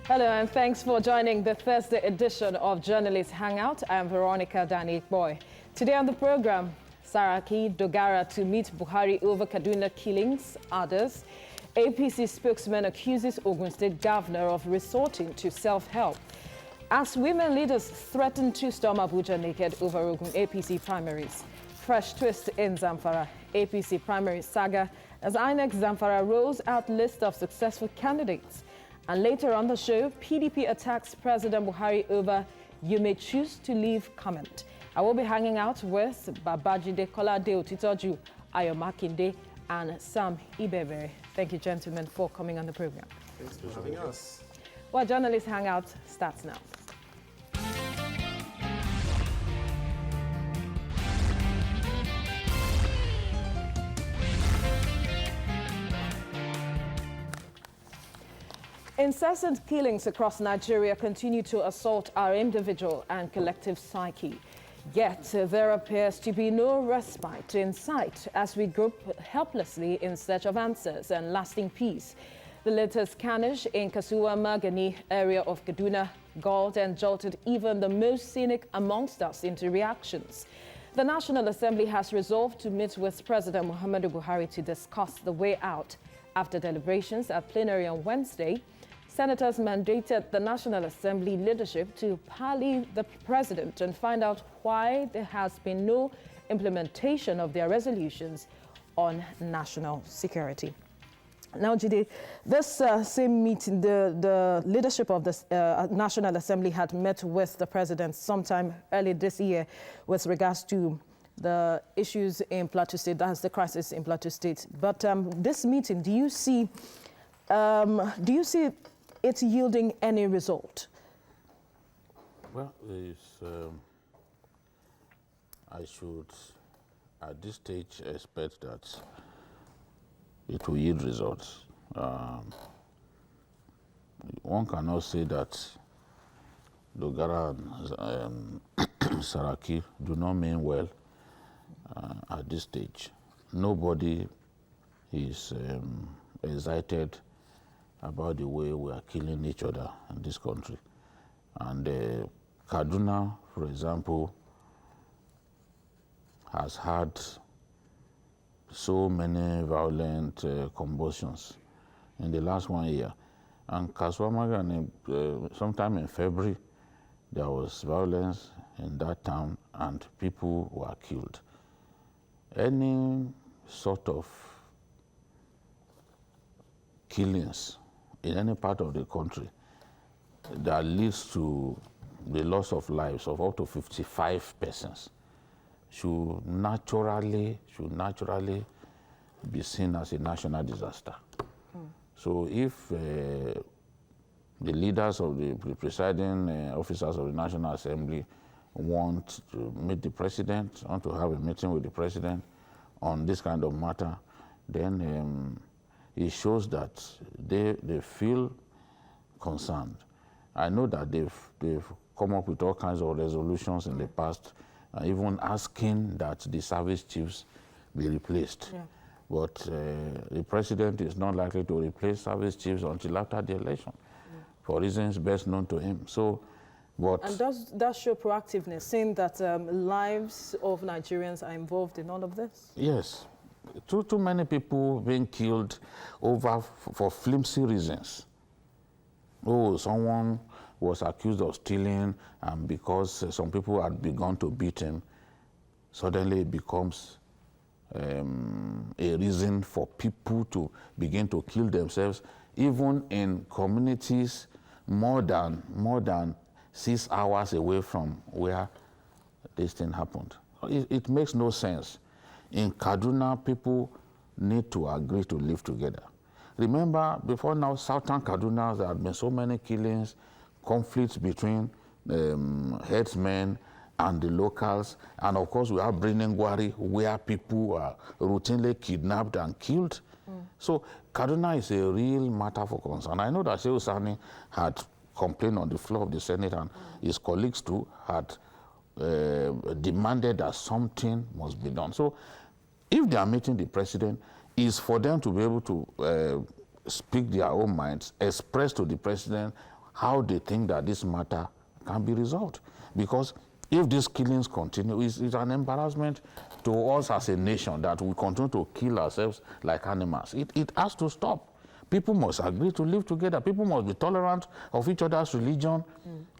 Hello and thanks for joining the Thursday edition of Journalist Hangout. I'm Veronica Dani-Boy. Today on the program, Saraki Dogara to meet Buhari over Kaduna killings, others. APC spokesman accuses Ogun State governor of resorting to self-help. As women leaders threaten to storm Abuja naked over Ogun APC primaries. Fresh twist in Zamfara, APC primary saga as INEC Zamfara rolls out list of successful candidates. And later on the show, PDP attacks President Buhari over "you may choose to leave" comment. I will be hanging out with Babajide Kolade Otitoju, Ayo Makinde, and Sam Ibebe. Thank you, gentlemen, for coming on the program. Thanks for having us. Well, Journalist Hangout starts now. Incessant killings across Nigeria continue to assault our individual and collective psyche. Yet, there appears to be no respite in sight as we grope helplessly in search of answers and lasting peace. The latest carnage in Kasuwa Magani area of Kaduna galled and jolted even the most cynic amongst us into reactions. The National Assembly has resolved to meet with President Muhammadu Buhari to discuss the way out. After deliberations at plenary on Wednesday, Senators mandated the National Assembly leadership to parley the president and find out why there has been no implementation of their resolutions on national security. Now, Jide, this same meeting, the leadership of the National Assembly had met with the president sometime early this year with regards to the issues in Plateau State, that's the crisis in Plateau State. But this meeting, do you see it yielding any result? Well, I should, at this stage, expect that it will yield results. One cannot say that Dogara and Saraki do not mean well at this stage. Nobody is excited about the way we are killing each other in this country. And Kaduna, for example, has had so many violent combustions in the last 1 year. And Kaswamaga, sometime in February, there was violence in that town and people were killed. Any sort of killings in any part of the country that leads to the loss of lives of up to 55 persons should naturally be seen as a national disaster. So if the leaders of the presiding officers of the National Assembly want to meet the president, want to have a meeting with the president on this kind of matter, then it shows that they feel concerned. I know that they've come up with all kinds of resolutions in the past, even asking that the service chiefs be replaced. Yeah. But the president is not likely to replace service chiefs until after the election, for reasons best known to him. So, and does that show proactiveness, saying that lives of Nigerians are involved in all of this? Yes. Too many people being killed for flimsy reasons. Oh, someone was accused of stealing, and because some people had begun to beat him, suddenly it becomes a reason for people to begin to kill themselves, even in communities more than 6 hours away from where this thing happened. It makes no sense. In Kaduna, people need to agree to live together. Remember, before now, southern Kaduna, there had been so many killings, conflicts between headsmen and the locals. And of course, we have Gwari, where people are routinely kidnapped and killed. So Kaduna is a real matter for concern. I know that Shehu Sani had complained on the floor of the Senate, and his colleagues too had demanded that something must be done. So if they are meeting the president, it's for them to be able to speak their own minds, express to the president how they think that this matter can be resolved. Because if these killings continue, it's an embarrassment to us as a nation that we continue to kill ourselves like animals. It has to stop. People must agree to live together. People must be tolerant of each other's religion,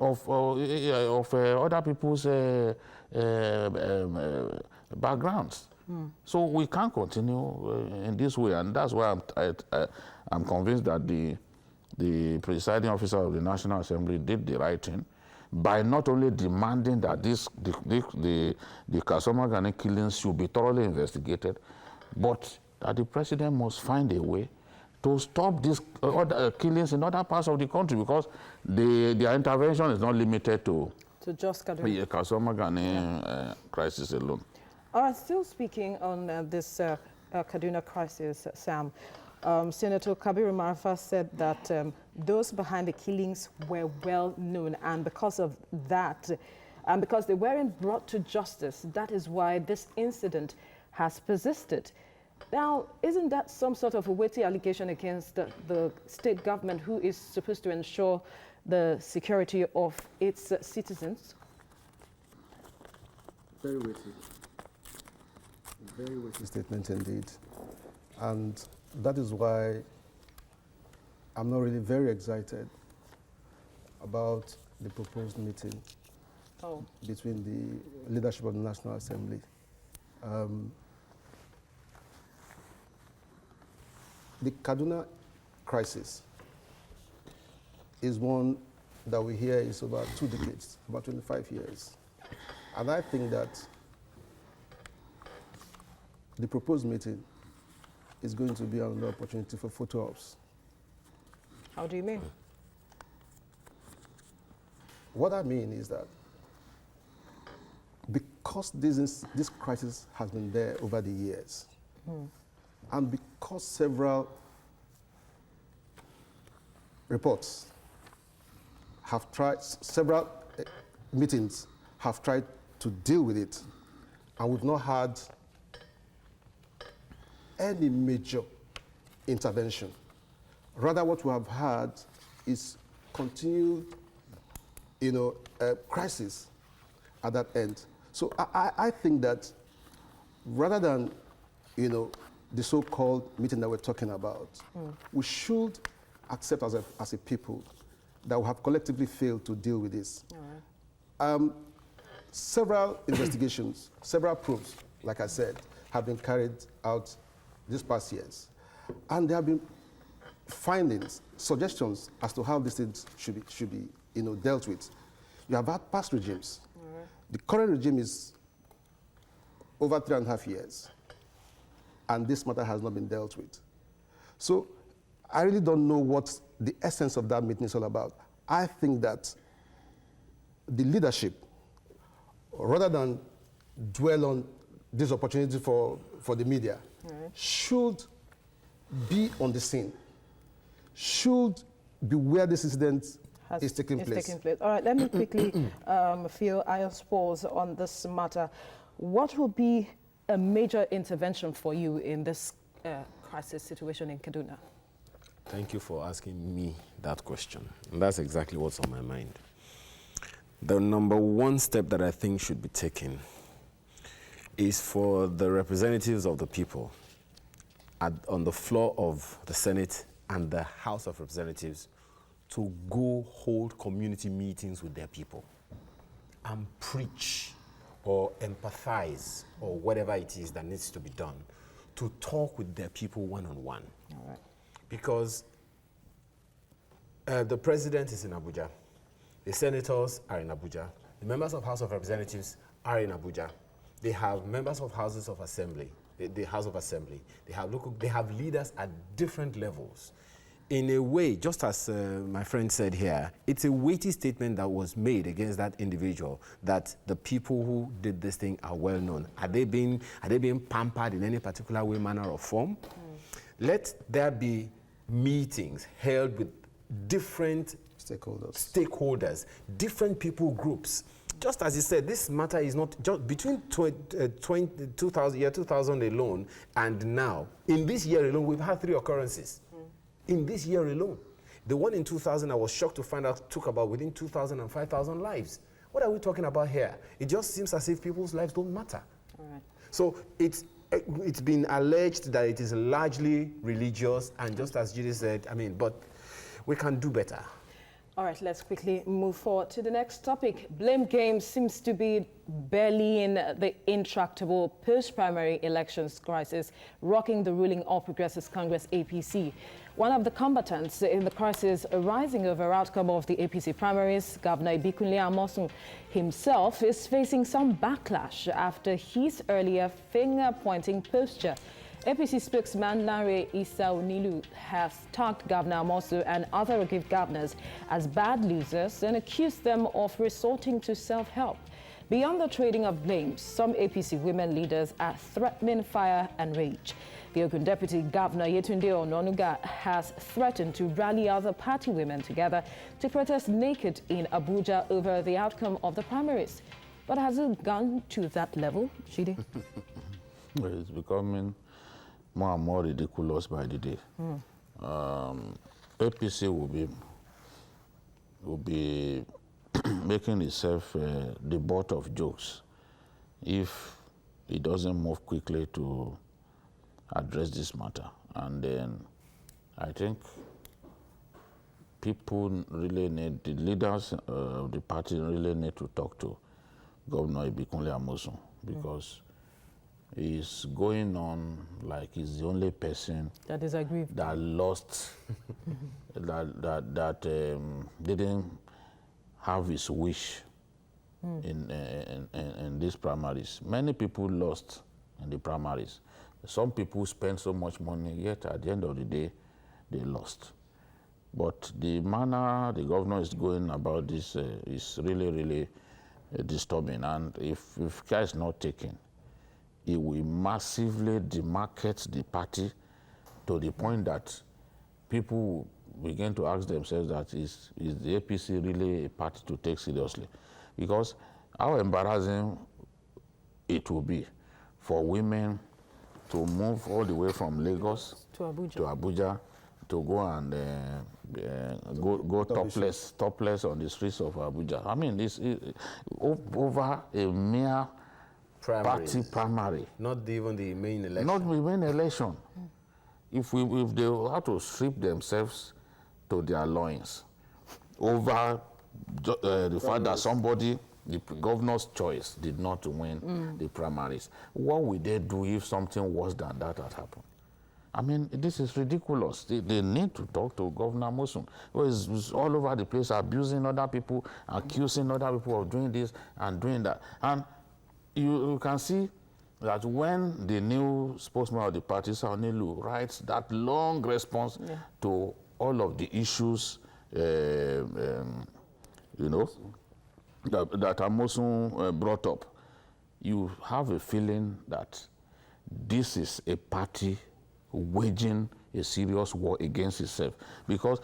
of other people's backgrounds. So we can't continue in this way, and that's why I'm convinced that the presiding officer of the National Assembly did the right thing by not only demanding that the Kasoma Gani killings should be thoroughly investigated, but that the president must find a way to stop these other killings in other parts of the country, because their intervention is not limited to just Kaduna. The Kasoma Gani crisis alone. All right, still speaking on this Kaduna crisis, Sam, Senator Kabiru Marfa said that those behind the killings were well known, and because of that, and because they weren't brought to justice, that is why this incident has persisted. Now, isn't that some sort of a weighty allegation against the state government, who is supposed to ensure the security of its citizens? Very weighty. Very weighty statement indeed. And that is why I'm not really very excited about the proposed meeting between the leadership of the National Assembly. The Kaduna crisis is one that we hear is about 2 decades, about 25 years. And I think that the proposed meeting is going to be another opportunity for photo ops. How do you mean? What I mean is that because this crisis has been there over the years, and because several reports have tried, several meetings have tried to deal with it, and we've not had any major intervention. Rather, what we have had is continued, crisis at that end. So I think that rather than, the so-called meeting that we're talking about, we should accept as a people that we have collectively failed to deal with this. All right. Several investigations, several probes, like I said, have been carried out these past years. And there have been findings, suggestions as to how these things should be dealt with. You have had past regimes. Right. The current regime is over 3.5 years, and this matter has not been dealt with. So I really don't know what the essence of that meeting is all about. I think that the leadership, rather than dwell on this opportunity for the media, should be on the scene, should be where this incident is taking place. All right, let me quickly feel Ayos pause on this matter. What will be a major intervention for you in this crisis situation in Kaduna? Thank you for asking me that question. And that's exactly what's on my mind. The number one step that I think should be taken is for the representatives of the people on the floor of the Senate and the House of Representatives to go hold community meetings with their people and preach or empathize or whatever it is that needs to be done to talk with their people one-on-one. All right. Because the president is in Abuja, the senators are in Abuja, the members of House of Representatives are in Abuja, they have members of Houses of Assembly, the House of Assembly, they have leaders at different levels. In a way, just as my friend said here, it's a weighty statement that was made against that individual, that the people who did this thing are well known. Are they being pampered in any particular way, manner, or form? Let there be meetings held with different stakeholders, different people groups. Just as you said, this matter is not just between 2000 alone and now. In this year alone, we've had 3 occurrences. In this year alone. The one in 2000, I was shocked to find out, took about within 2,000 and 5,000 lives. What are we talking about here? It just seems as if people's lives don't matter. All right. So it's been alleged that it is largely religious, and just as Judy said, I mean, but we can do better. All right, let's quickly move forward to the next topic. Blame game seems to be bellying the intractable post-primary elections crisis, rocking the ruling All Progressives Congress APC. One of the combatants in the crisis arising over outcome of the APC primaries, Governor Ibikunle Amosun himself, is facing some backlash after his earlier finger-pointing posture. APC spokesman Lanre Issa Onilu has tagged Governor Amosu and other Agric governors as bad losers and accused them of resorting to self-help. Beyond the trading of blames, some APC women leaders are threatening fire and rage. The Ogun Deputy Governor Yetunde Ononuga has threatened to rally other party women together to protest naked in Abuja over the outcome of the primaries. But has it gone to that level, Shidi? Well, it's becoming more and more ridiculous by the day. APC will be making itself the butt of jokes if it doesn't move quickly to address this matter. And then I think people really need, the leaders of the party really need to talk to Governor Ibikunle Amosun, because he's going on like he's the only person That is aggrieved. that lost, that didn't have his wish in these primaries. Many people lost in the primaries. Some people spent so much money, yet at the end of the day, they lost. But the manner the governor is going about this is really, really disturbing. And if care is not taken, it will massively demarcate the party to the point that people begin to ask themselves that is the APC really a party to take seriously? Because how embarrassing it will be for women to move all the way from Lagos To Abuja. To go and go topless on the streets of Abuja. I mean, this is over a mere party primary. Not even the main election. Not the main election. If they have to strip themselves to their loins over the fact that somebody, the governor's choice, did not win the primaries, what would they do if something worse than that had happened? I mean, this is ridiculous. They need to talk to Governor Amosun, who is all over the place abusing other people, accusing other people of doing this and doing that. And you can see that when the new spokesman of the party, Saunilu, writes that long response to all of the issues, that Amosun brought up, you have a feeling that this is a party waging a serious war against itself, because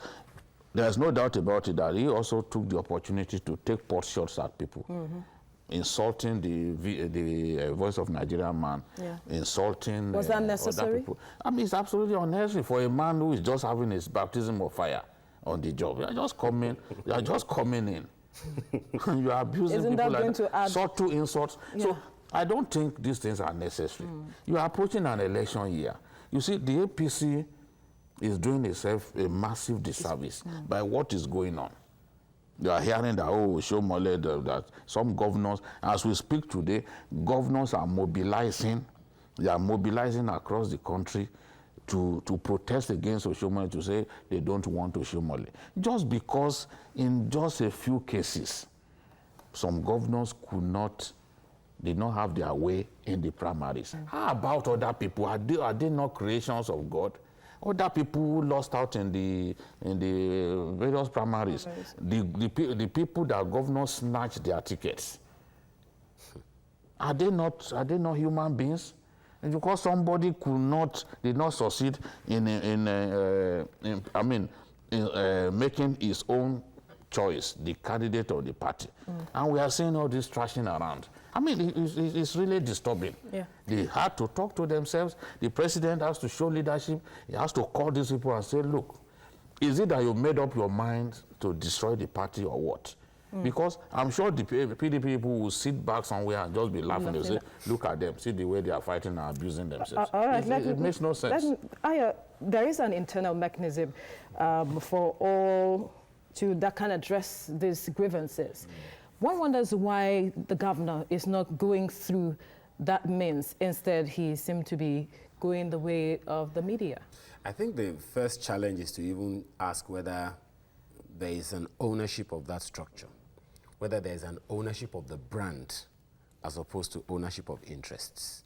there's no doubt about it that he also took the opportunity to take pot shots at people. Insulting the Voice of Nigeria man, insulting Was that other necessary? people. I mean, it's absolutely unnecessary for a man who is just having his baptism of fire on the job. You are just coming in. You are abusing Isn't people that going like to add? subtle insults. Yeah. So I don't think these things are necessary. You are approaching an election year. You see, the APC is doing itself a massive disservice by what is going on. You are hearing that, Shomole, that some governors, as we speak today, governors are mobilizing. They are mobilizing across the country to protest against Oshomole, to say they don't want Oshomole. Just because in just a few cases, some governors did not have their way in the primaries. How about other people? Are they not creations of God? Other people who lost out in the various primaries, the people that governors snatched their tickets, are they not human beings? And because somebody did not succeed in making his own choice, the candidate of the party, and we are seeing all this trashing around. I mean, it's really disturbing. Yeah. They had to talk to themselves. The president has to show leadership. He has to call these people and say, look, Is it that you made up your mind to destroy the party or what? Because I'm sure the PDP people will sit back somewhere and just be laughing. They'll say, look at them, see the way they are fighting and abusing themselves. All right, it makes no sense. There is an internal mechanism for all that can address these grievances. One wonders why the governor is not going through that means. Instead, he seemed to be going the way of the media. I think the first challenge is to even ask whether there is an ownership of that structure, whether there is an ownership of the brand as opposed to ownership of interests.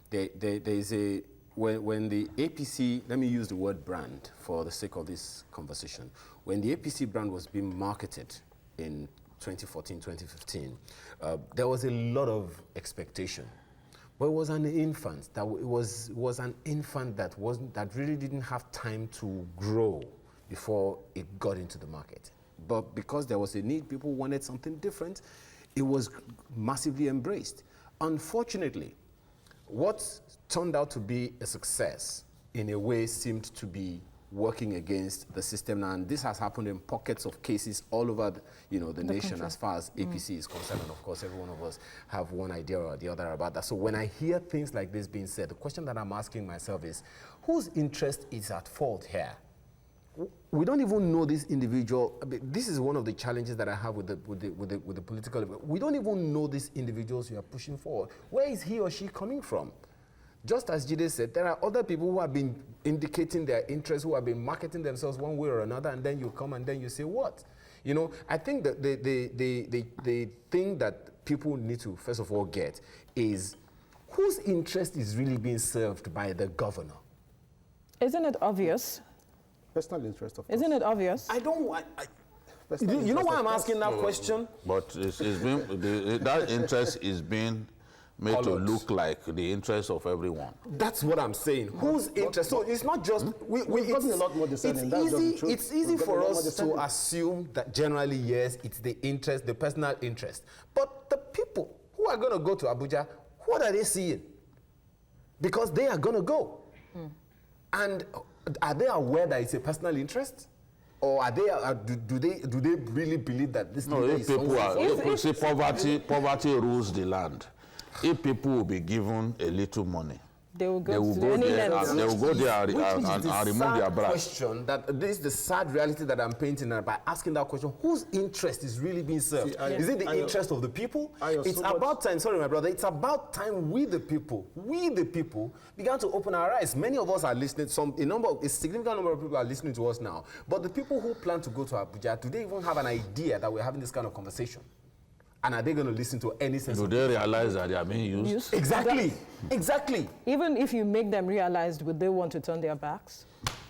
There is a, when the APC, let me use the word brand for the sake of this conversation. When the APC brand was being marketed in 2014, 2015, there was a lot of expectation. But it was an infant. It was an infant that really didn't have time to grow before it got into the market. But because there was a need, people wanted something different, it was massively embraced. Unfortunately, what turned out to be a success in a way seemed to be working against the system now, and this has happened in pockets of cases all over the nation country. As far as APC is concerned, and of course every one of us have one idea or the other about that. So when I hear things like this being said, the question that I'm asking myself is, whose interest is at fault here? We don't even know this individual. I mean, this is one of the challenges that I have with the political. We don't even know these individuals who are pushing forward. Where is he or she coming from? Just as Jide said, there are other people who have been indicating their interest, who have been marketing themselves one way or another, and then you come and then you say what? I think that the thing that people need to first of all get is whose interest is really being served by the governor? Isn't it obvious? Personal interest, of course. Isn't it obvious? I don't want... You know why I'm asking that question? But that interest is being made to look like the interest of everyone. That's what I'm saying. Whose interest? So it's not just... We've gotten a lot more discerning. It's easy for us to assume that generally, yes, it's the interest, the personal interest. But the people who are going to go to Abuja, what are they seeing? Because they are going to go. And are they aware that it's a personal interest? Or are they? Do they really believe that this? No, if people say poverty rules the land. If people will be given a little money, they will go there and remove their brand. Question that this is the sad reality that I'm painting by asking that question: whose interest is really being served? Is it the interest of the people? It's about time. Sorry, my brother. It's about time we the people began to open our eyes. Many of us are listening. A significant number of people are listening to us now. But the people who plan to go to Abuja, do they even have an idea that we're having this kind of conversation? And are they going to listen to any sense? Do they realize that they are being used? Exactly. Exactly. Even if you make them realize, would they want to turn their backs?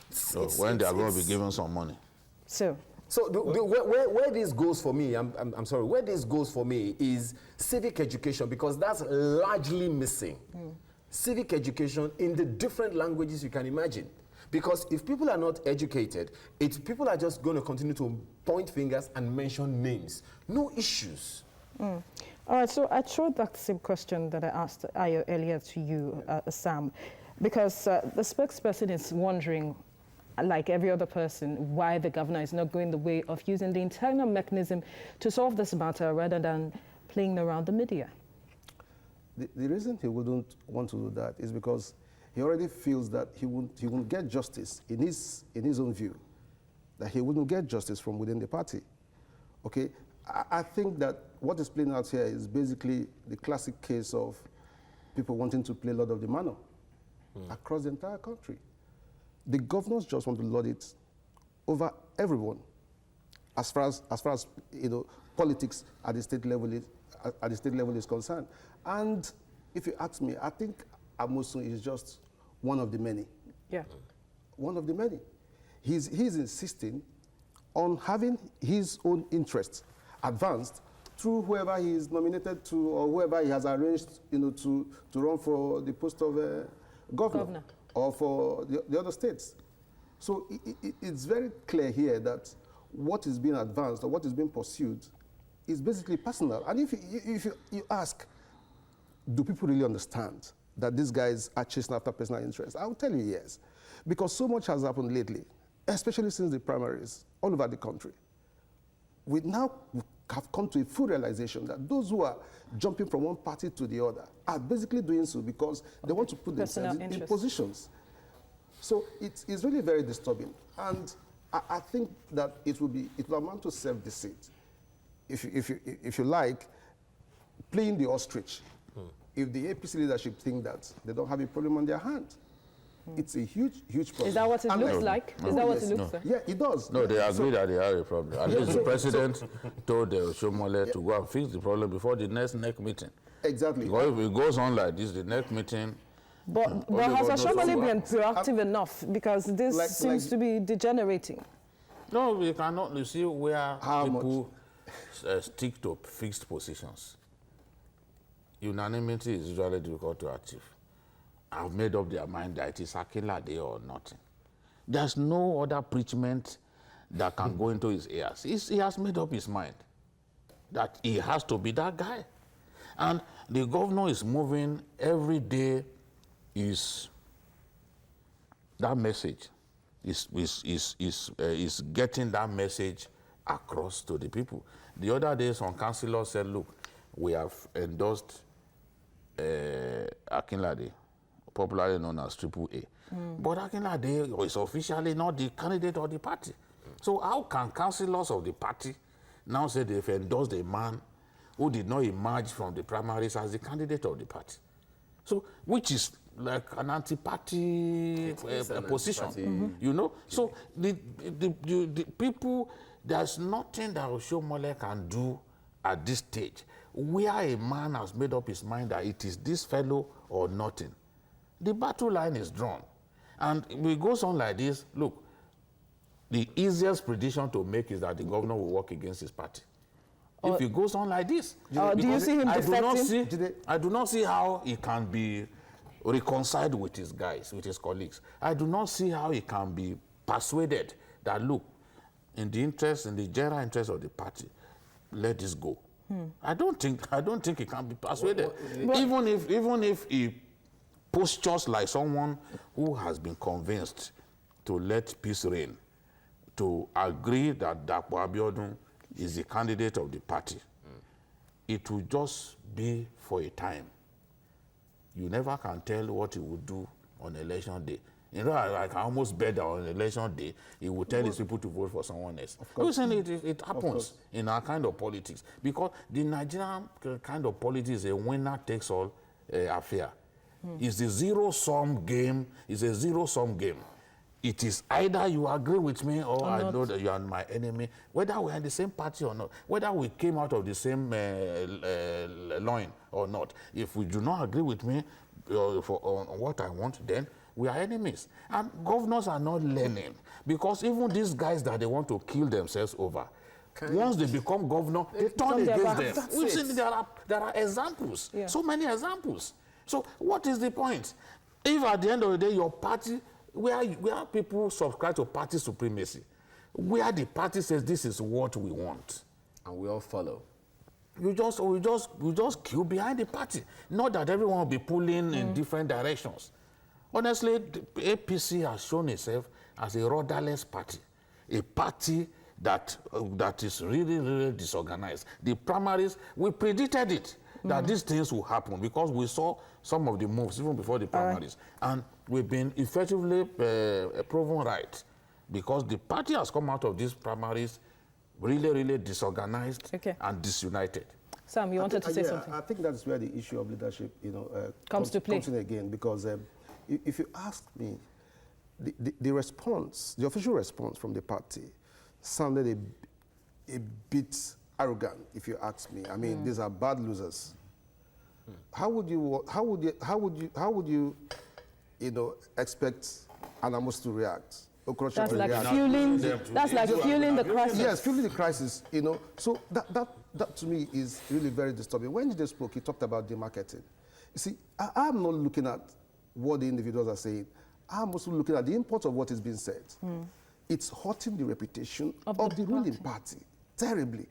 So when they are going to be given some money. So where this goes for me, I'm sorry, where this goes for me is civic education, because that's largely missing. Civic education in the different languages you can imagine. Because if people are not educated, people are just going to continue to point fingers and mention names. No issues. All right, so I throw that same question that I asked Ayo earlier to you, Sam, because the spokesperson is wondering, like every other person, why the governor is not going the way of using the internal mechanism to solve this matter rather than playing around the media. The reason he wouldn't want to do that is because he already feels that he won't get justice in his own view, that he wouldn't get justice from within the party. Okay, I think that what is playing out here is basically the classic case of people wanting to play Lord of the Manor across the entire country. The governors just want to lord it over everyone, as far as politics at the state level is concerned. And if you ask me, I think Amosun is just one of the many. Yeah. One of the many. He's insisting on having his own interests advanced through whoever he is nominated to or whoever he has arranged, to run for the post of governor or for the other states. So it's very clear here that what is being advanced or what is being pursued is basically personal. And if you ask, do people really understand that these guys are chasing after personal interests? I will tell you yes. Because so much has happened lately. especially since the primaries all over the country. We now have come to a full realization that those who are jumping from one party to the other are basically doing so because they want to put themselves in positions. So it's really very disturbing. And I think that it will amount to self-deceit. If you like, playing the ostrich. If the APC leadership think that they don't have a problem on their hand, it's a huge, huge problem. Is that what it looks like? Is that what it looks like? Yeah, it does. No, they agree that they have a problem. At least the president told Shomole to go and fix the problem before the next meeting. Exactly. Because if it goes on like this, the next meeting... But has Shomole been proactive enough? Because this seems to be degenerating. No, we cannot. You see where people stick to fixed positions. Unanimity is usually difficult to achieve. Have made up their mind that it is Akinlade or nothing. There's no other preachment that can go into his ears. He has made up his mind that he has to be that guy. And the governor is moving every day. Is that message is getting that message across to the people. The other day, some councillors said, look, we have endorsed Akinlade, popularly known as Triple A. But Akinlade is officially not the candidate of the party. So how can councillors of the party now say they've endorsed a man who did not emerge from the primaries as the candidate of the party? So, which is like an anti-party position, you know? So the people, there's nothing that Oshomole can do at this stage where a man has made up his mind that it is this fellow or nothing. The battle line is drawn. And if it goes on like this, look, the easiest prediction to make is that the governor will work against his party. If it goes on like this. Do you see him defecting? I do not see how he can be reconciled with his guys, with his colleagues. I do not see how he can be persuaded that, look, in the general interest of the party, let this go. I don't think he can be persuaded. Even if he postures like someone who has been convinced to let peace reign, to agree that Dapo Abiodun is the candidate of the party, it will just be for a time. You never can tell what he will do on election day. You know, I can almost bet that on election day, he will tell his people to vote for someone else. It happens in our kind of politics. Because the Nigerian kind of politics is a winner-takes-all affair. It's a zero-sum game. It's a zero-sum game. It is either you agree with me or I know that you are my enemy, whether we are in the same party or not, whether we came out of the same loin or not. If we do not agree with me on what I want, then we are enemies. And governors are not learning, because even these guys that they want to kill themselves over, once they become governor, they turn against them. We've seen there are examples, so many examples. So what is the point? If at the end of the day your party, where people subscribe to party supremacy, where the party says this is what we want, and we all follow, we just queue behind the party. Not that everyone will be pulling in different directions. Honestly, the APC has shown itself as a rudderless party, a party that is really, really disorganized. The primaries, we predicted it, that these things will happen, because we saw some of the moves even before the primaries. And we've been effectively proven right, because the party has come out of these primaries really, really disorganized and disunited. Sam, you wanted to say something? I think that's where the issue of leadership, comes to play. Comes in again, because if you ask me, the response, the official response from the party sounded a bit arrogant, if you ask me. I mean, these are bad losers. How would you expect Anamos to react? That's like fueling. That's like fueling the crisis. Yes, fueling the crisis. So that to me is really very disturbing. When they spoke, he talked about demarketing. You see, I'm not looking at what the individuals are saying. I'm also looking at the import of what is being said. It's hurting the reputation of the ruling party. terribly.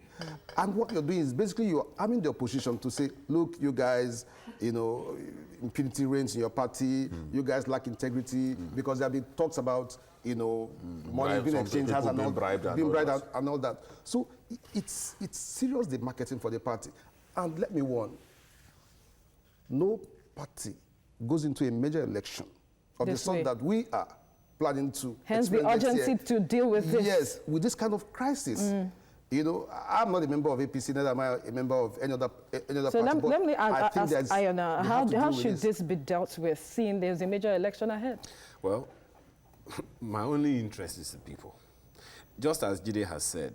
And what you're doing is basically you're arming the opposition to say, look, you guys, you know, impunity reigns in your party, you guys lack integrity, because there have been talks about, you know, money being exchanged and all, being bribed and all that. So it's serious, the marketing for the party. And let me warn, no party goes into a major election of the sort that we are planning to. Hence the urgency to deal with this. Yes, with this kind of crisis. You know, I'm not a member of APC, neither am I a member of any other so party. let me ask Ayana, how should this be dealt with, seeing there's a major election ahead? Well, my only interest is the people. Just as Jide has said,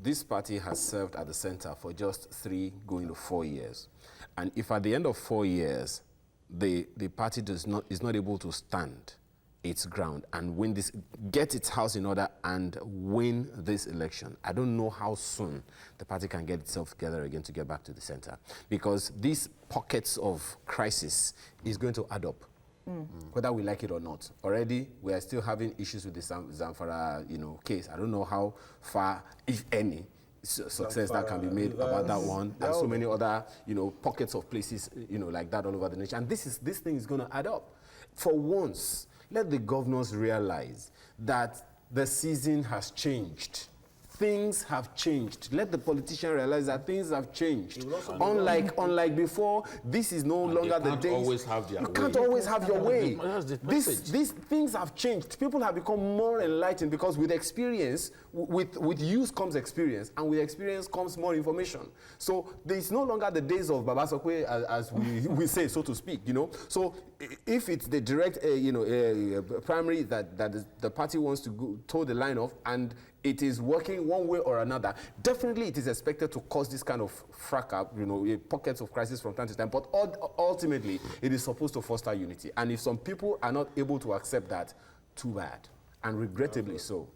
this party has served at the center for just 3 going to 4 years. And if at the end of 4 years, the party is not able to stand its ground and win this, get its house in order and win this election, I don't know how soon the party can get itself together again to get back to the center. Because these pockets of crisis is going to add up, whether we like it or not. Already, we are still having issues with the Zamfara, case. I don't know how far, if any, success that can be made about that one, and so many other, pockets of places, like that all over the nation. And this thing is going to add up. For once, let the governors realize that the season has changed. Things have changed. Let the politician realize that things have changed. Unlike before, this is no longer the days. You can't always have your way. These things have changed. People have become more enlightened because with experience, with use comes experience, and with experience comes more information. So there's no longer the days of Baba Sokwe, as we say, so to speak. So if it's the direct, primary that the party wants to toe the line of, and it is working one way or another, definitely it is expected to cause this kind of fracas, pockets of crisis from time to time. But ultimately, it is supposed to foster unity. And if some people are not able to accept that, too bad, and regrettably so.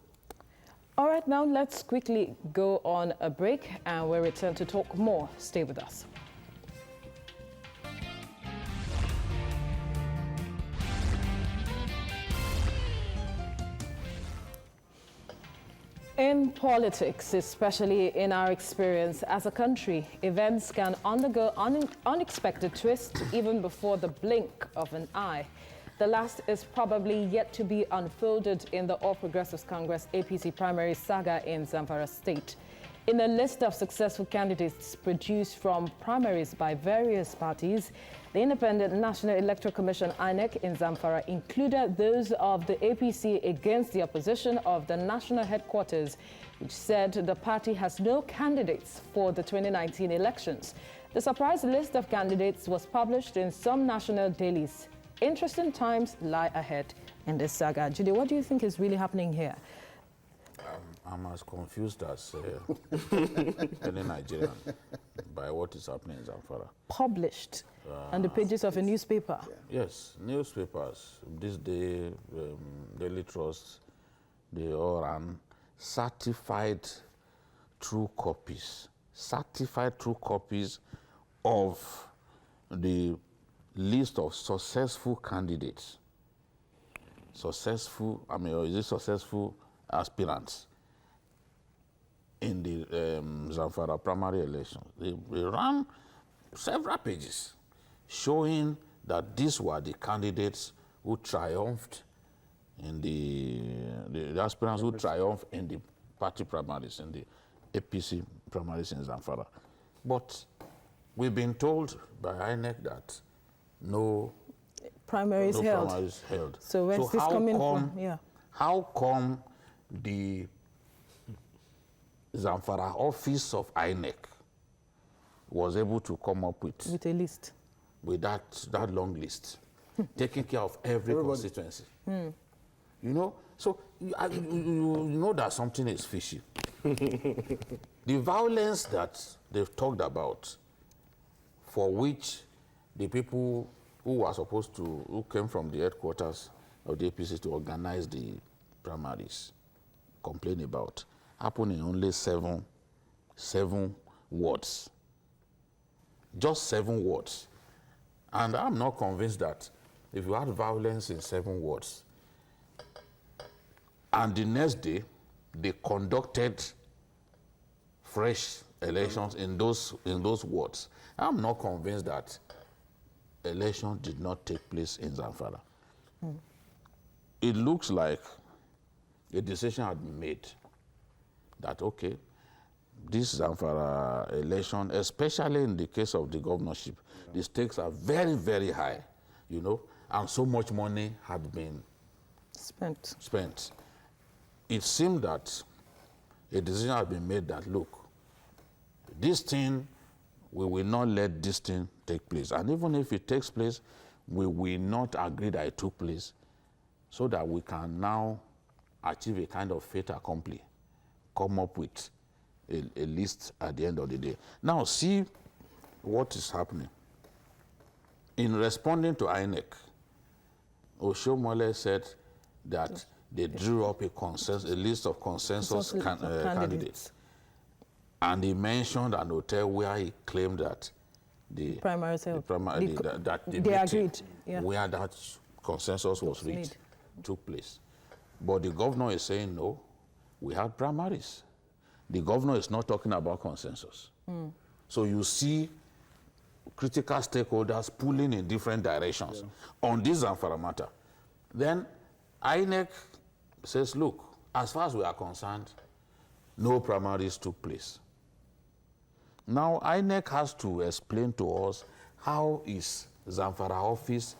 All right, now let's quickly go on a break, and we'll return to talk more. Stay with us. In politics, especially in our experience as a country, events can undergo unexpected twists even before the blink of an eye. The last is probably yet to be unfolded in the All Progressives Congress APC primary saga in Zamfara State. In a list of successful candidates produced from primaries by various parties, the Independent National Electoral Commission (INEC) in Zamfara included those of the APC against the opposition of the national headquarters, which said the party has no candidates for the 2019 elections. The surprise list of candidates was published in some national dailies. Interesting times lie ahead in this saga. Judy, what do you think is really happening here? I'm as confused as any Nigerian by what is happening in Zamfara. Published on the pages of a newspaper. Yes, newspapers. This day, Daily Trust, they all run certified true copies of the list of successful candidates. Successful aspirants in the Zamfara primary elections. They ran several pages showing that these were the candidates who triumphed in the aspirants who triumphed in the party primaries, in the APC primaries in Zamfara. But we've been told by INEC that no primaries held. So where's this coming from? Yeah. How come the Zamfara office of INEC was able to come up with a list, with that long list, taking care of every constituency? So you know that something is fishy. The violence that they've talked about, for which the people who came from the headquarters of the APC to organize the primaries complain about, happened in only seven wards. Just 7 wards. And I'm not convinced that if you had violence in 7 wards, and the next day they conducted fresh elections in those wards. I'm not convinced that election did not take place in Zamfara. It looks like a decision had been made that, okay, this Zamfara election, especially in the case of the governorship, the stakes are very, very high, you know, and so much money had been spent. It seemed that a decision had been made that, look, this thing, we will not let this thing take place. And even if it takes place, we will not agree that it took place, so that we can now achieve a kind of fait accompli, come up with a list at the end of the day. Now, see what is happening. In responding to INEC, Oshomole said that they drew up a list of consensus candidates. And he mentioned an hotel where he claimed that they agreed, where that consensus was reached took place. But the governor is saying, no, we had primaries. The governor is not talking about consensus. So you see critical stakeholders pulling in different directions on this Zamfara matter. Then INEC says, look, as far as we are concerned, no primaries took place. Now INEC has to explain to us how is Zamfara office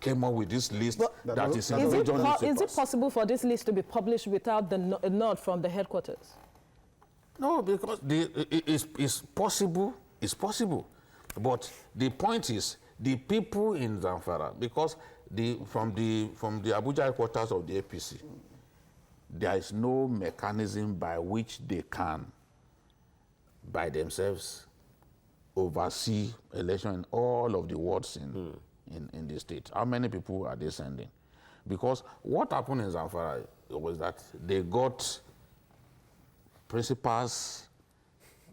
came up with this list that is in major newspapers. Is it possible for this list to be published without the nod from the headquarters? No, because it's possible. It's possible. But the point is, the people in Zamfara, because from the Abuja headquarters of the APC, there is no mechanism by which they can, by themselves, oversee election in all of the wards in the state. How many people are they sending? Because what happened in Zamfara was that they got principals,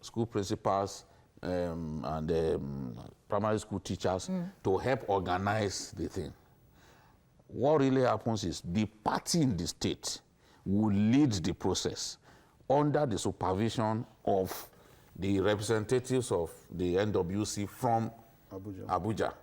school principals, and primary school teachers to help organize the thing. What really happens is the party in the state will lead the process under the supervision of the representatives of the NWC from Abuja.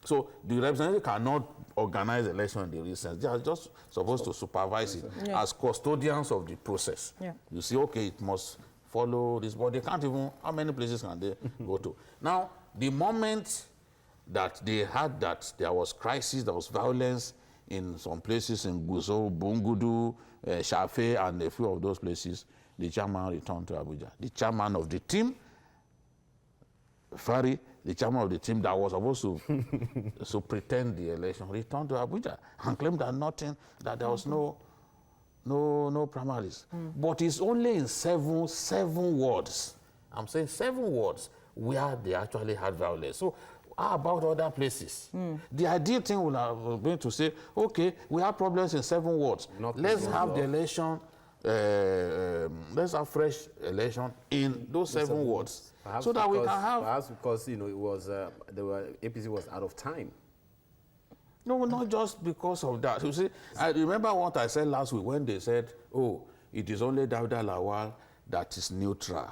So the representative cannot organize election in the real sense. They are just supposed to supervise it as custodians of the process. You see, okay, it must follow this, but they can't even, how many places can they go to? Now, the moment that they had that there was crisis, there was violence in some places in Guzo, Bungudu, Shafe, and a few of those places, the chairman returned to Abuja. The chairman of the team, Fari, the chairman of the team that was supposed to pretend the election, returned to Abuja and claimed that there was no primaries. But it's only in seven wards. I'm saying 7 wards where they actually had violence. So how about other places? The ideal thing would have been to say, okay, we have problems in 7 wards. Let's have the election, let's have fresh election in those 7 wards. Perhaps so that we can have... Perhaps because, it was, APC was out of time. No, not just because of that. You see, I remember what I said last week when they said, oh, it is only Dawda Lawal that is neutral.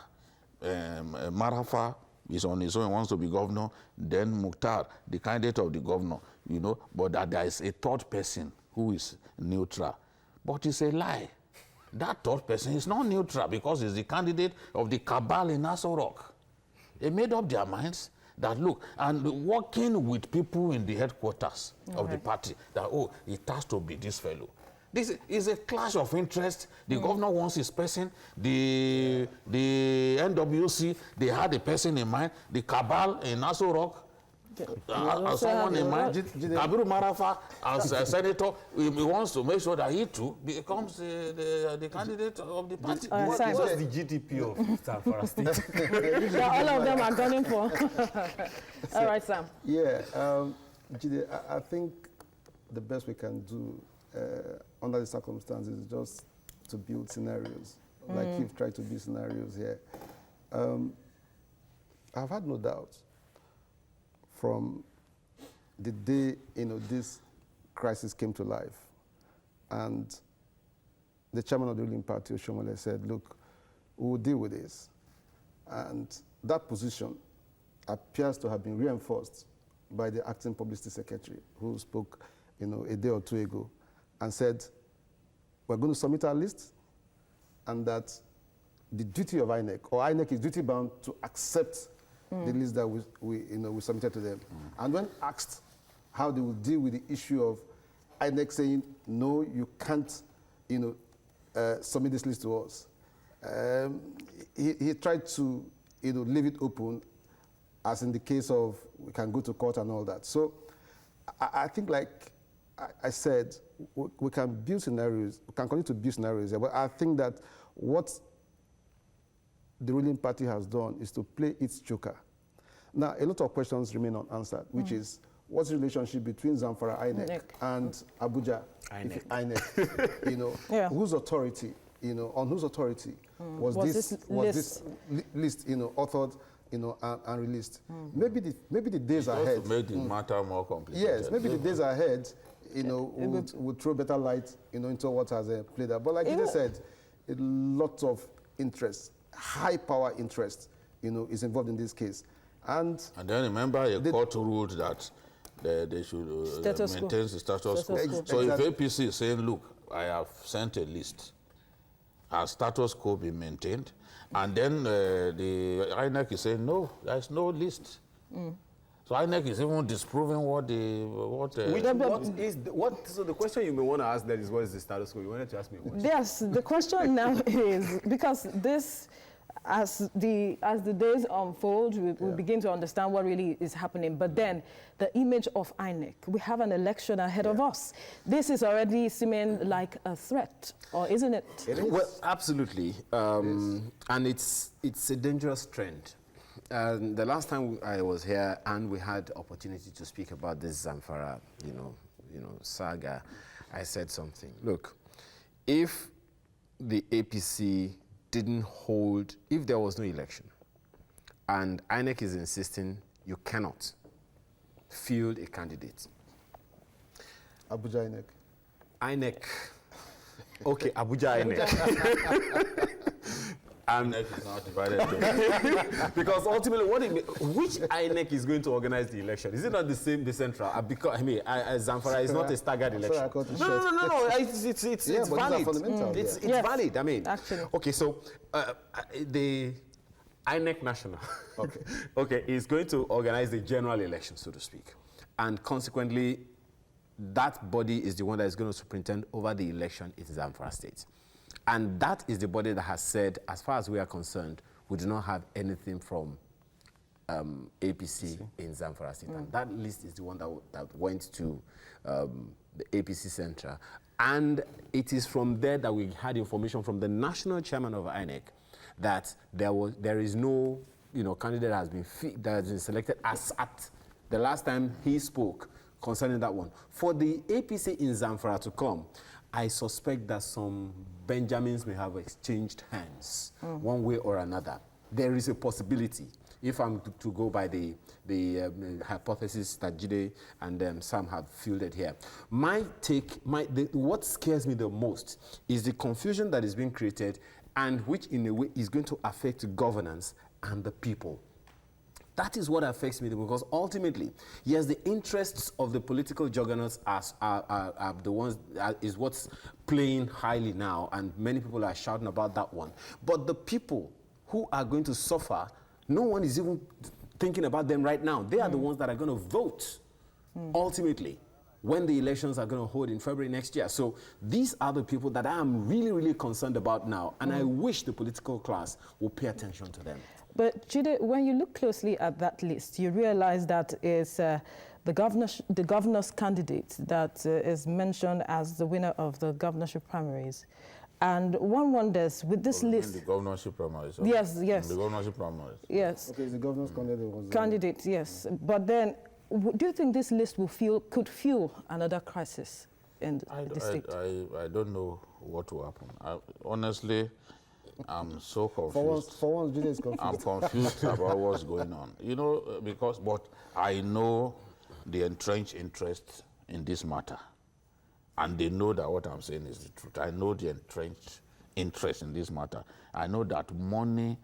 Marafa is on his own, wants to be governor. Then Mukhtar, the candidate of the governor, but that there is a third person who is neutral. But it's a lie. That third person is not neutral because he's the candidate of the cabal in Aso Rock. They made up their minds that, look, and working with people in the headquarters of the party, that, oh, it has to be this fellow. This is a clash of interest. The governor wants his person. The NWC, they had a person in mind. The cabal in Aso Rock, someone in mind. Kabiru Marafa, as a senator, he wants to make sure that he too becomes the candidate of the party. What's the GDP of Zamfara State? All of them are gunning for. All right, Sam. Yeah, Jide, I think the best we can do under the circumstances is just to build scenarios, like you've tried to build scenarios here. I've had no doubt from the day this crisis came to life, and the chairman of the ruling party, Oshomole, said, look, we will deal with this. And that position appears to have been reinforced by the acting publicity secretary, who spoke, a day or two ago, and said, we're going to submit our list, and that the duty of INEC, or INEC is duty bound to accept the list that we submitted to them. And when asked how they will deal with the issue of INEC saying, no, you can't, submit this list to us, he tried to, leave it open, as in the case of we can go to court and all that. So I think, like I said, we can build scenarios, we can continue to build scenarios here, but I think that what the ruling party has done is to play its joker. Now, a lot of questions remain unanswered, which is, what's the relationship between Zamfara INEC and Abuja INEC? Whose authority, on whose authority was this list, authored, and released? Maybe the days ahead. To make the matter more complicated. Yes, maybe the days ahead, would throw better light, into what has played out. But like you said, a lot of interest, high power interest, is involved in this case. And then remember, a court ruled that they should maintain the status quo. So if APC is saying, look, I have sent a list, our status quo be maintained, and then the INEC is saying, no, there's no list. So INEC is even disproving So the question you may want to ask then is, what is the status quo? You wanted to ask me what? Yes, the question now is, because this, as the days unfold, we begin to understand what really is happening. But then, the image of INEC, we have an election ahead of us. This is already seeming like a threat, or isn't it? Well, absolutely. And it's a dangerous trend. The last time I was here and we had opportunity to speak about this Zamfara, saga, I said something. Look, if the APC didn't hold, if there was no election, and INEC is insisting you cannot field a candidate. Abuja INEC. INEC. Okay, Abuja INEC. INEC is not divided. Because ultimately, which INEC is going to organize the election? Is it not the same, the central? Because Zamfara is not a staggered election. No. It's valid. It's valid. I mean, actually. Okay, so the INEC National, okay, is going to organize the general election, so to speak, and consequently, that body is the one that is going to superintend over the election in Zamfara State. And that is the body that has said, as far as we are concerned, we do not have anything from APC in Zamfara State. And that list is the one that went to the APC Central. And it is from there that we had information from the national chairman of INEC that there is no candidate that has been selected as at the last time he spoke concerning that one. For the APC in Zamfara to come, I suspect that some Benjamins may have exchanged hands one way or another. There is a possibility, if I'm to go by the hypothesis that Jide and Sam have fielded here. What scares me the most is the confusion that is being created, and which in a way is going to affect governance and the people. That is what affects me, because ultimately, yes, the interests of the political juggernauts are the ones, is what's playing highly now, and many people are shouting about that one. But the people who are going to suffer, no one is even thinking about them right now. They are the ones that are going to vote, ultimately, when the elections are going to hold in February next year. So these are the people that I am really, really concerned about now, and I wish the political class will pay attention to them. But Jide, when you look closely at that list, you realize that it's the governor's candidate that is mentioned as the winner of the governorship primaries. And one wonders, with this list... The governorship primaries. Yes. The governorship primaries. Yes. Okay, the governor's candidate. Candidate, yes. But then, do you think this list could fuel another crisis in the state? I don't know what will happen. Honestly, I'm so confused. For once, Jide is confused. I'm confused about what's going on. But I know the entrenched interest in this matter. And they know that what I'm saying is the truth. I know the entrenched interest in this matter. I know that money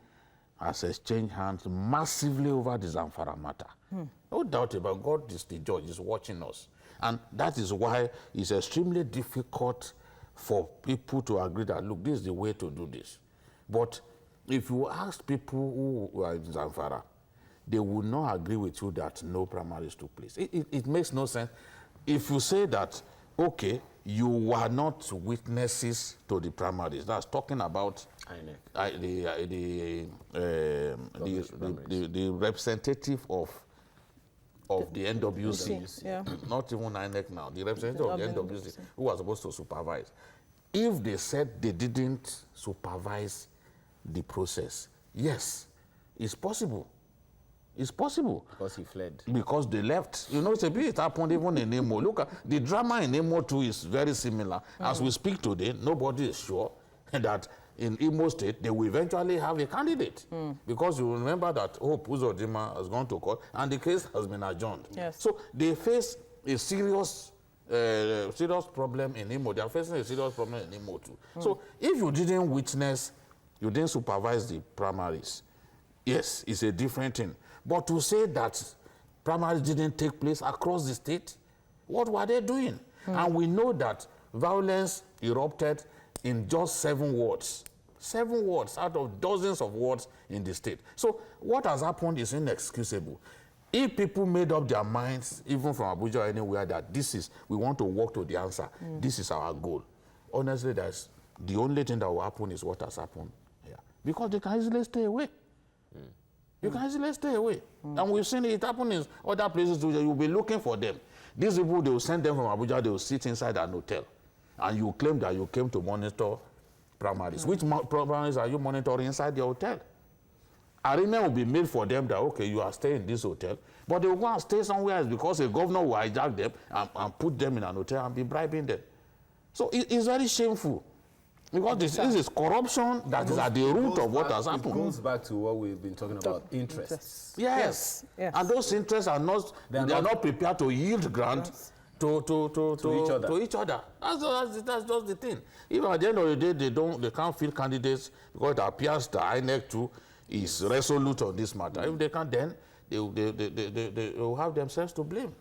has exchanged hands massively over the Zamfara matter. No doubt about God is the judge, is watching us. And that is why it's extremely difficult for people to agree that, look, this is the way to do this. But if you ask people who are in Zamfara, they will not agree with you that no primaries took place. It makes no sense. If you say that, okay, you were not witnesses to the primaries, that's talking about the representative of the NWC, yeah. not even INEC now, the representative of the NWC, who was supposed to supervise. If they said they didn't supervise the process, yes, it's possible. It's possible. Because he fled. Because they left. You know, it happened even in Imo. Look, the drama in Imo too is very similar. As we speak today, nobody is sure that in Imo State, they will eventually have a candidate. Because you remember that Hope Uzodinma has gone to court and the case has been adjourned. Yes. So they face a serious problem in Imo. They are facing a serious problem in Imo too. So if you didn't witness, you didn't supervise the primaries, yes, it's a different thing. But to say that primaries didn't take place across the state, what were they doing? And we know that violence erupted in just 7 wards. 7 wards out of dozens of wards in the state. So what has happened is inexcusable. If people made up their minds, even from Abuja or anywhere, that we want to walk to the answer, this is our goal. Honestly, the only thing that will happen is what has happened here. Because they can easily stay away. You can easily stay away. And we've seen it happen in other places too. You'll be looking for them. These people, they will send them from Abuja, they will sit inside an hotel. And you claim that you came to monitor primaries. Which primaries are you monitoring inside the hotel? Arrangement will be made for them that, okay, you are staying in this hotel, but they will go and stay somewhere else because a governor will hijack them and put them in an hotel and be bribing them. So it's very shameful. Because this is corruption that is at the root of what has happened. It goes back to what we've been talking about, interests. Yes. Yes. And those interests are not, they are not prepared to yield grant to each other. That's just the thing. Even at the end of the day, they can't field candidates because it appears that INEC too is resolute on this matter. If they can't, then they will have themselves to blame.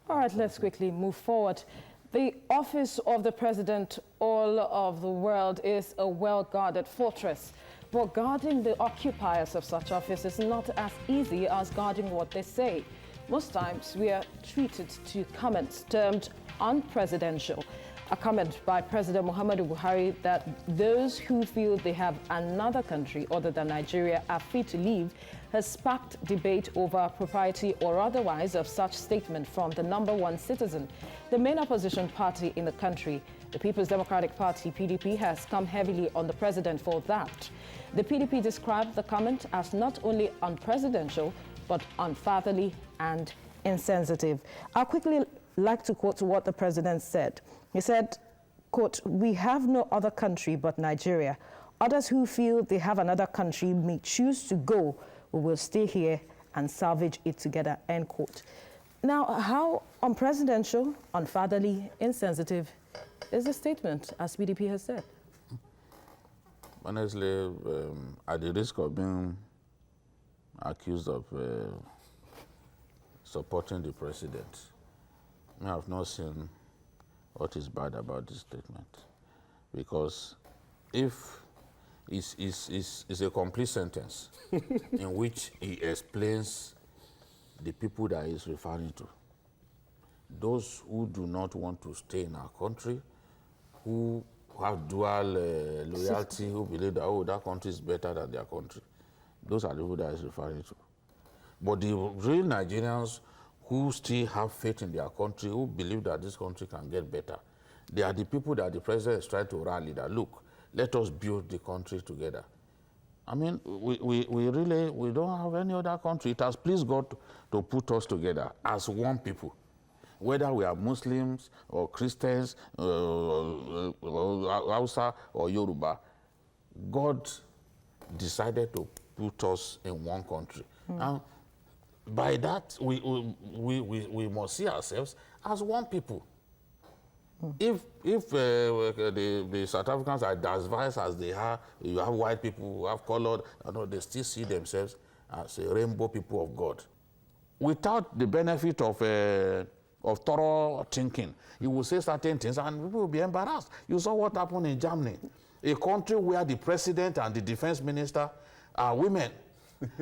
All right, let's quickly move forward. The office of the president all of the world is a well-guarded fortress. But guarding the occupiers of such office is not as easy as guarding what they say. Most times we are treated to comments termed unpresidential. A comment by President Muhammadu Buhari that those who feel they have another country other than Nigeria are free to leave has sparked debate over propriety or otherwise of such statement from the #1 citizen. The main opposition party in the country, the People's Democratic Party, PDP, has come heavily on the president for that. The PDP described the comment as not only unpresidential, but unfatherly and insensitive. I'll quickly like to quote what the president said. He said, quote, "We have no other country but Nigeria. Others who feel they have another country may choose to go. We will stay here and salvage it together," end quote. Now, how unpresidential, unfatherly, insensitive is the statement, as PDP has said? Honestly, at the risk of being accused of supporting the president, I have not seen what is bad about this statement. Because if it's a complete sentence in which he explains the people that he's referring to. Those who do not want to stay in our country, who have dual loyalty, who believe that, oh, that country is better than their country. Those are the people that he's referring to. But the real Nigerians who still have faith in their country, who believe that this country can get better, they are the people that the president is trying to rally, that, look, let us build the country together. I mean, we don't have any other country. It has pleased God to put us together as one people. Whether we are Muslims or Christians, Hausa or Yoruba, God decided to put us in one country. And by that, we must see ourselves as one people. If the South Africans are as diverse as they are, you have white people who have colored, they still see themselves as a rainbow people of God. Without the benefit of thorough thinking, you will say certain things and people will be embarrassed. You saw what happened in Germany, a country where the president and the defense minister are women.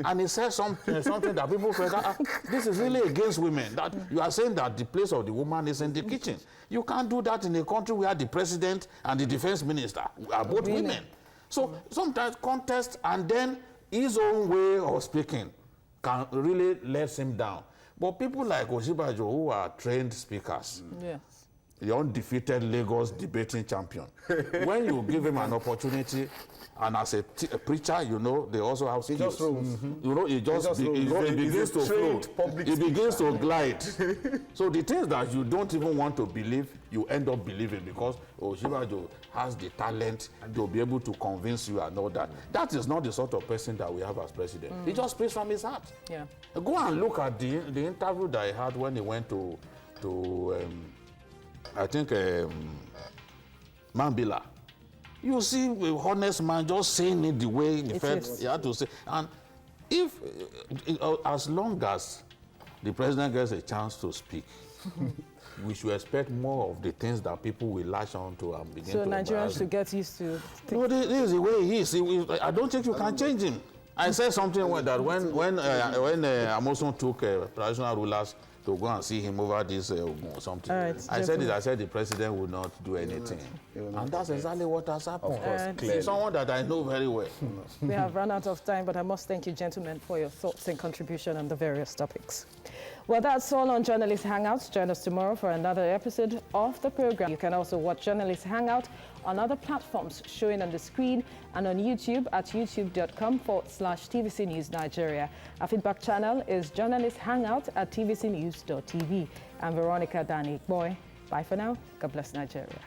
And he said something that people felt, this is really against women. That you are saying that the place of the woman is in the kitchen. You can't do that in a country where the president and the defense minister are both women. So sometimes contest and then his own way of speaking can really let him down. But people like Oshibajo, who are trained speakers, the undefeated Lagos debating champion, when you give him an opportunity, and as a preacher, they also have skills. Just rolls. It begins to float. It begins to glide. So the things that you don't even want to believe, you end up believing because Oshibajo has the talent to be able to convince you and all that. That is not the sort of person that we have as president. He just speaks from his heart. Yeah. Go and look at the interview that he had when he went to I think Mambila. You see a honest man just saying it the way he felt he had to say. And if, as long as the president gets a chance to speak, we should expect more of the things that people will latch on to and begin to embarrass. So Nigerians should get used to. No, this is the way he is. I don't think you can change him. I said something that when Amosun took traditional rulers to go and see him over this or something. I said the president would not do anything. And that's exactly what has happened. Of course, clearly. Someone that I know very well. We have run out of time, but I must thank you, gentlemen, for your thoughts and contribution on the various topics. Well, that's all on Journalist Hangouts. Join us tomorrow for another episode of the program. You can also watch Journalist Hangout on other platforms showing on the screen and on YouTube at youtube.com/TVC News Nigeria. Our feedback channel is Journalist Hangout at tvcnews.tv. I'm Veronica Dani Boy. Bye for now. God bless Nigeria.